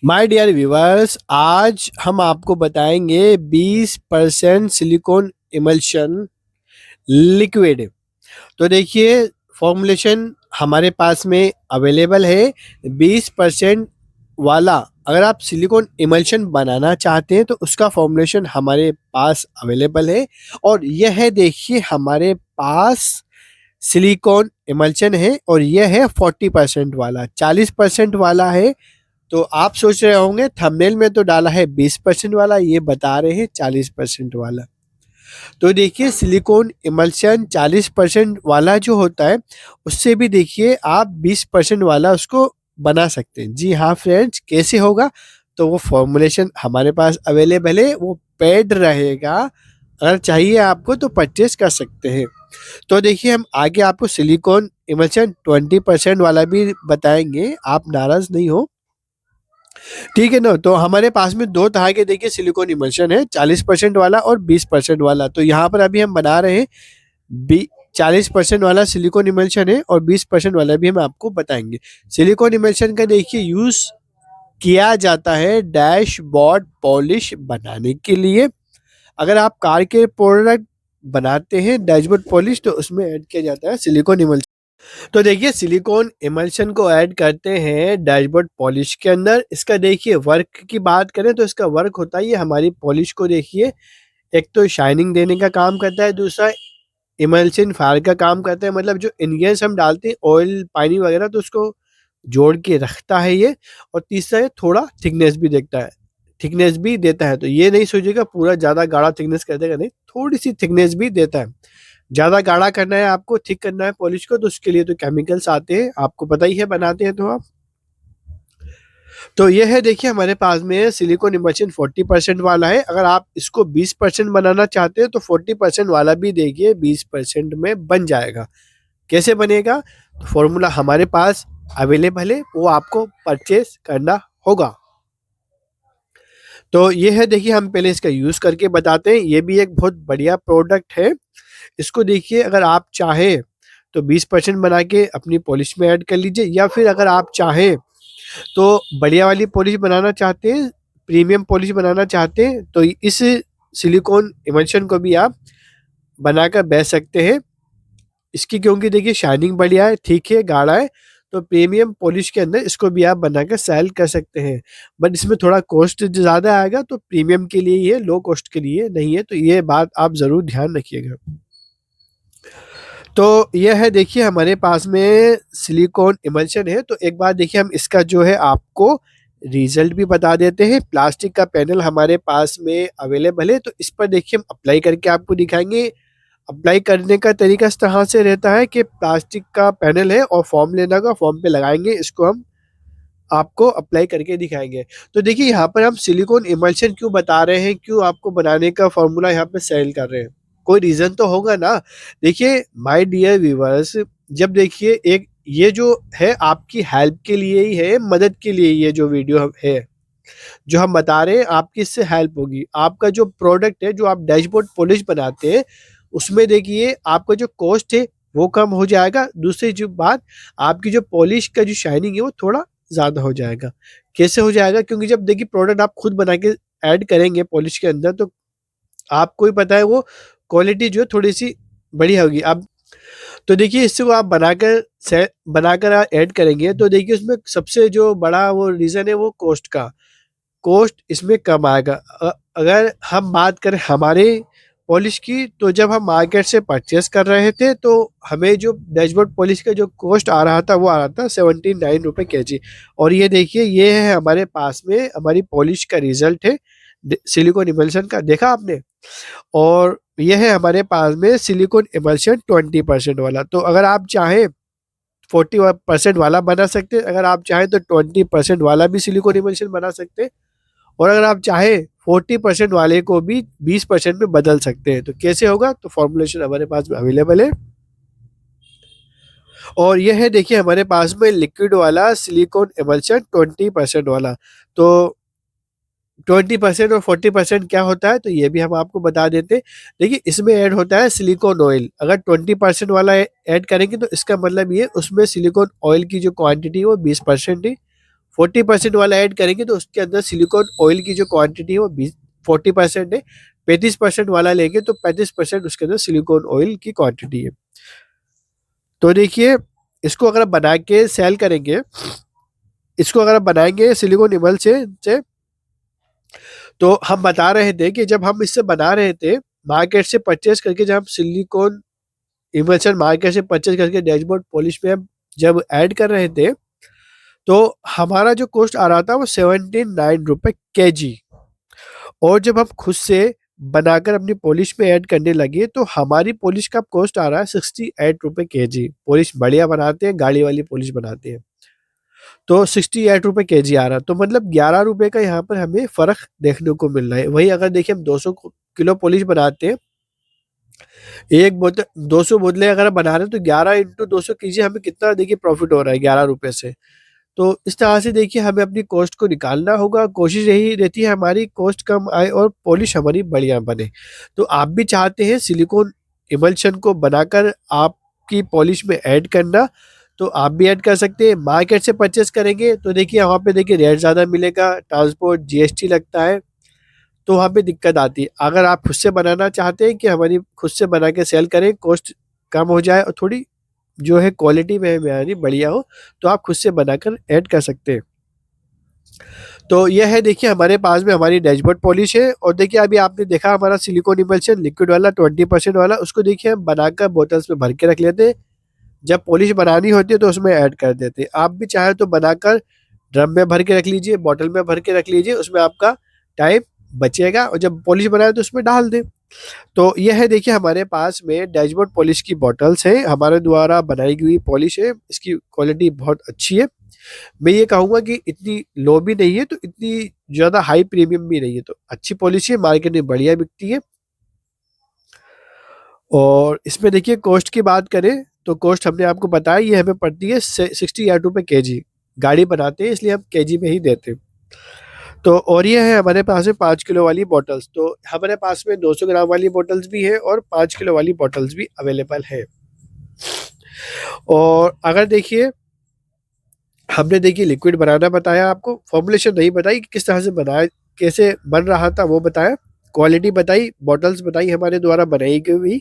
My dear viewers, आज हम आपको बताएंगे 20% सिलिकॉन इमल्शन लिक्विड। तो देखिए, फॉर्मूलेशन हमारे पास में अवेलेबल है 20% वाला। अगर आप सिलिकॉन इमल्शन बनाना चाहते हैं तो उसका फॉर्मूलेशन हमारे पास अवेलेबल है। और यह है, देखिए, हमारे पास सिलिकॉन इमल्शन है और यह है 40% वाला। 40% वाला है तो आप सोच रहे होंगे थंबनेल में तो डाला है 20% वाला, ये बता रहे हैं 40% वाला। तो देखिए, सिलिकॉन इमल्शन 40% वाला जो होता है उससे भी देखिए आप 20% वाला उसको बना सकते हैं। जी हाँ फ्रेंड्स, कैसे होगा? तो वो फॉर्मूलेशन हमारे पास अवेलेबल है, वो पेड रहेगा। अगर चाहिए आपको तो परचेस कर सकते हैं। तो देखिए, हम आगे आपको सिलिकॉन इमल्शन 20% वाला भी बताएंगे, आप नाराज नहीं हो, ठीक है ना। तो हमारे पास में दो तरह के देखिए सिलिकॉन इमल्शन है, 40% वाला और 20% वाला। तो यहाँ पर अभी हम बना रहे हैं 40% वाला सिलिकॉन इमल्शन है और 20% वाला भी हम आपको बताएंगे। सिलिकॉन इमल्शन का देखिए यूज किया जाता है डैशबोर्ड पॉलिश बनाने के लिए। अगर आप कार के प्रोडक्ट बनाते हैं डैशबोर्ड पॉलिश तो उसमें ऐड किया जाता है सिलिकॉन इमल्शन। तो देखिए, सिलिकॉन इमल्शन को ऐड करते हैं डैशबोर्ड पॉलिश के अंदर। इसका देखिए वर्क की बात करें तो इसका वर्क होता है, ये हमारी पॉलिश को देखिए एक तो शाइनिंग देने का काम करता है, दूसरा इमल्शन फायर का काम करता है। मतलब जो इंग्रेडिएंट्स हम डालते हैं ऑयल पानी वगैरह तो उसको जोड़ के रखता है ये। और तीसरा है थोड़ा थिकनेस भी देता है। तो ये नहीं सोचिएगा पूरा ज़्यादा गाढ़ा थिकनेस कर देगा, नहीं, थोड़ी सी थिकनेस भी देता है। ज़्यादा गाढ़ा करना है आपको, थिक करना है पॉलिश को, तो उसके लिए तो केमिकल्स आते हैं, आपको पता ही है, बनाते हैं तो आप। तो ये है, देखिए हमारे पास में सिलिकॉन इमल्शन 40% वाला है। अगर आप इसको 20% बनाना चाहते हैं तो 40% वाला भी देखिए 20% में बन जाएगा। कैसे बनेगा? तो फॉर्मूला हमारे पास अवेलेबल है, वो आपको परचेस करना होगा। तो ये है, देखिए हम पहले इसका यूज़ करके बताते हैं। ये भी एक बहुत बढ़िया प्रोडक्ट है। इसको देखिए, अगर आप चाहें तो 20% बना के अपनी पॉलिश में ऐड कर लीजिए, या फिर अगर आप चाहें तो बढ़िया वाली पॉलिश बनाना चाहते हैं, प्रीमियम पॉलिश बनाना चाहते हैं, तो इस सिलिकॉन इमल्शन को भी आप बनाकर बेच सकते हैं। इसकी क्योंकि देखिए शाइनिंग बढ़िया है, ठीक है, गाढ़ा है, तो प्रीमियम पॉलिश के अंदर इसको भी आप बनाकर सेल कर सकते हैं। बट इसमें थोड़ा कॉस्ट ज़्यादा आएगा, तो प्रीमियम के लिए ही है, लो कॉस्ट के लिए नहीं है। तो ये बात आप ज़रूर ध्यान रखिएगा। तो यह है, देखिए हमारे पास में सिलिकॉन इमल्शन है। तो एक बार देखिए हम इसका जो है आपको रिजल्ट भी बता देते हैं। प्लास्टिक का पैनल हमारे पास में अवेलेबल है, तो इस पर देखिए हम अप्लाई करके आपको दिखाएंगे। अप्लाई करने का तरीका इस तरह से रहता है कि प्लास्टिक का पैनल है और फॉर्म लेना होगा, फॉर्म पे लगाएंगे, इसको हम आपको अप्लाई करके दिखाएंगे। तो देखिए यहाँ पर हम सिलिकॉन इमल्शन क्यों बता रहे हैं, क्यों आपको बनाने का फॉर्मूला यहाँ पे सेल कर रहे हैं, कोई रीज़न तो होगा ना। देखिए माय डियर व्यूअर्स, जब देखिए एक ये जो है आपकी हेल्प के लिए ही है, मदद के लिए ये जो वीडियो है जो हम बता रहे हैं, आपकी इससे हेल्प होगी। आपका जो प्रोडक्ट है, जो आप डैशबोर्ड पॉलिश बनाते हैं, उसमें देखिए आपका जो कॉस्ट है वो कम हो जाएगा। दूसरी जो बात, आपकी जो पॉलिश का जो शाइनिंग है वो थोड़ा ज़्यादा हो जाएगा। कैसे हो जाएगा? क्योंकि जब देखिए प्रोडक्ट आप खुद बना के ऐड करेंगे पॉलिश के अंदर, तो आपको ही पता है वो क्वालिटी जो है थोड़ी-सी बढ़िया होगी। अब तो देखिए इससे वो आप बनाकर ऐड करेंगे तो देखिए उसमें सबसे जो बड़ा वो रीज़न है वो कॉस्ट का। कॉस्ट इसमें कम आएगा। अगर हम बात करें हमारे पॉलिश की, तो जब हम मार्केट से परचेस कर रहे थे तो हमें जो डैशबोर्ड पॉलिश का जो कॉस्ट आ रहा था वो आ रहा था 79 रुपये केजी। और ये देखिए, ये है हमारे पास में हमारी पॉलिश का रिजल्ट है सिलिकॉन इमल्शन का, देखा आपने। और ये है हमारे पास में सिलिकॉन इमल्शन 20% वाला। तो अगर आप चाहें 40% वाला बना सकते हैं, अगर आप चाहें तो 20% वाला भी सिलिकॉन इमल्शन बना सकते हैं, और अगर आप चाहें 40% वाले को भी 20% में बदल सकते हैं। तो कैसे होगा? तो फॉर्मूलेशन हमारे पास में अवेलेबल है। और यह है, देखिए हमारे पास में लिक्विड वाला सिलिकॉन इमल्शन 20% वाला। तो 20% और 40% क्या होता है, तो ये भी हम आपको बता देते हैं। देखिए इसमें ऐड होता है सिलिकॉन ऑयल। अगर 20% वाला ऐड करेंगे तो इसका मतलब ये उसमें सिलिकॉन ऑयल की जो क्वांटिटी है वो 20% है, 40% वाला ऐड करेंगे तो उसके अंदर सिलिकॉन ऑयल की जो क्वांटिटी है वो 40% है। 35% वाला लेंगे तो 35% उसके अंदर सिलिकॉन ऑयल की क्वांटिटी है। तो देखिए, इसको अगर आप बना के सेल करेंगे, इसको अगर आप बनाएंगे सिलिकॉन इमल से तो हम बता रहे थे कि जब हम इससे बना रहे थे मार्केट से परचेज करके, जब हम सिलिकॉन इमल्शन मार्केट से परचेज करके डैशबोर्ड पॉलिश में हम जब ऐड कर रहे थे तो हमारा जो कॉस्ट आ रहा था वो 79 रुपए kg। और जब हम खुद से बनाकर अपनी पॉलिश में ऐड करने लगे तो हमारी पॉलिश का कॉस्ट आ रहा है 68 रुपए kg। पॉलिश बढ़िया बनाते हैं, गाड़ी वाली पॉलिश बनाते हैं, तो 68 रुपए kg आ रहा। तो मतलब 11 रुपए का यहाँ पर हमें फर्क देखने को मिल रहा है। वही अगर देखिए हम 200 किलो पॉलिश बनाते हैं, एक बोतल 200 बोतलें अगर बना रहे हैं तो 11 × 200 kg हमें कितना देखिए प्रॉफिट हो रहा है 11 रुपए से। तो इस तरह से देखिए हमें अपनी कॉस्ट को निकालना होगा। कोशिश यही रहती है हमारी कॉस्ट कम आए और पॉलिश हमारी बढ़िया बने। तो आप भी चाहते हैं सिलिकॉन इमल्शन को बनाकर आपकी पॉलिश में ऐड करना, तो आप भी ऐड कर सकते हैं। मार्केट से परचेस करेंगे तो देखिए वहाँ पे देखिए रेट ज़्यादा मिलेगा, ट्रांसपोर्ट जीएसटी लगता है, तो वहाँ पे दिक्कत आती है। अगर आप खुद से बनाना चाहते हैं कि हमारी खुद से बना के सेल करें, कॉस्ट कम हो जाए और थोड़ी जो है क्वालिटी में हमारी बढ़िया हो, तो आप खुद से बनाकर ऐड कर सकते हैं। तो यह है देखिए हमारे पास में हमारी डैशबोर्ड पॉलिश है। और देखिए अभी आपने देखा हमारा सिलिकॉन इमल्शन लिक्विड वाला 20% वाला, उसको देखिए हम बनाकर बोतल्स में भर के रख लेते हैं। जब पॉलिश बनानी होती है तो उसमें ऐड कर देते हैं। आप भी चाहे तो बनाकर ड्रम में भर के रख लीजिए, बॉटल में भर के रख लीजिए, उसमें आपका टाइम बचेगा और जब पॉलिश बनाए तो उसमें डाल दें। तो यह है देखिए हमारे पास में डैशबोर्ड पॉलिश की बॉटल्स हैं, हमारे द्वारा बनाई हुई पॉलिश है, इसकी क्वालिटी बहुत अच्छी है। मैं ये कहूँगा कि इतनी लो भी नहीं है तो इतनी ज़्यादा हाई प्रीमियम भी नहीं है, तो अच्छी पॉलिश है, मार्केट में बढ़िया बिकती है। और इसमें देखिए कॉस्ट की बात करें तो कॉस्ट हमने आपको बताया, ये हमें पड़ती है 68 रुपए kg। गाड़ी बनाते हैं इसलिए हम kg में ही देते हैं। तो और ये है हमारे पास में 5 किलो वाली बॉटल्स। तो हमारे पास में 200 ग्राम वाली बॉटल्स भी है और 5 किलो वाली बॉटल्स भी अवेलेबल है। और अगर देखिए हमने देखिए लिक्विड बनाना बताया, आपको फॉर्मुलेशन नहीं बताई कि किस तरह से बनाया, कैसे बन रहा था वो बताया, क्वालिटी बताई, बॉटल्स बताई हमारे द्वारा बनाई गई हुई।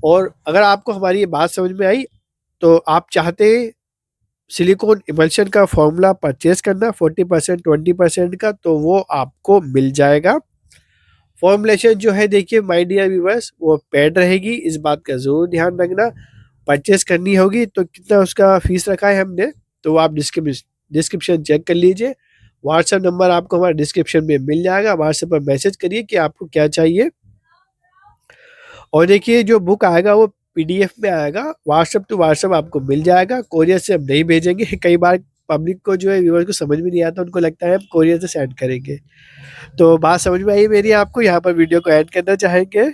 और अगर आपको हमारी ये बात समझ में आई तो आप चाहते सिलिकॉन इमल्शन का फॉर्मूला परचेज करना 40% 20% का, तो वो आपको मिल जाएगा। फॉर्मुलेशन जो है देखिए माय डियर व्यूअर्स वो पेड रहेगी, इस बात का ज़रूर ध्यान रखना। परचेज करनी होगी तो कितना उसका फीस रखा है हमने, तो आप डिस्क्रिप्शन चेक कर लीजिए। व्हाट्सएप नंबर आपको हमारे डिस्क्रिप्शन में मिल जाएगा, व्हाट्सएप पर मैसेज करिए कि आपको क्या चाहिए। और देखिए जो बुक आएगा वो पीडीएफ में आएगा, व्हाट्सएप टू व्हाट्सएप आपको मिल जाएगा, कोरियर से हम नहीं भेजेंगे। कई बार पब्लिक को जो है व्यूअर्स को समझ में नहीं आता, उनको लगता है हम कोरियर से सेंड करेंगे। तो बात समझ में आई मेरी आपको, यहाँ पर वीडियो को ऐड करना चाहेंगे।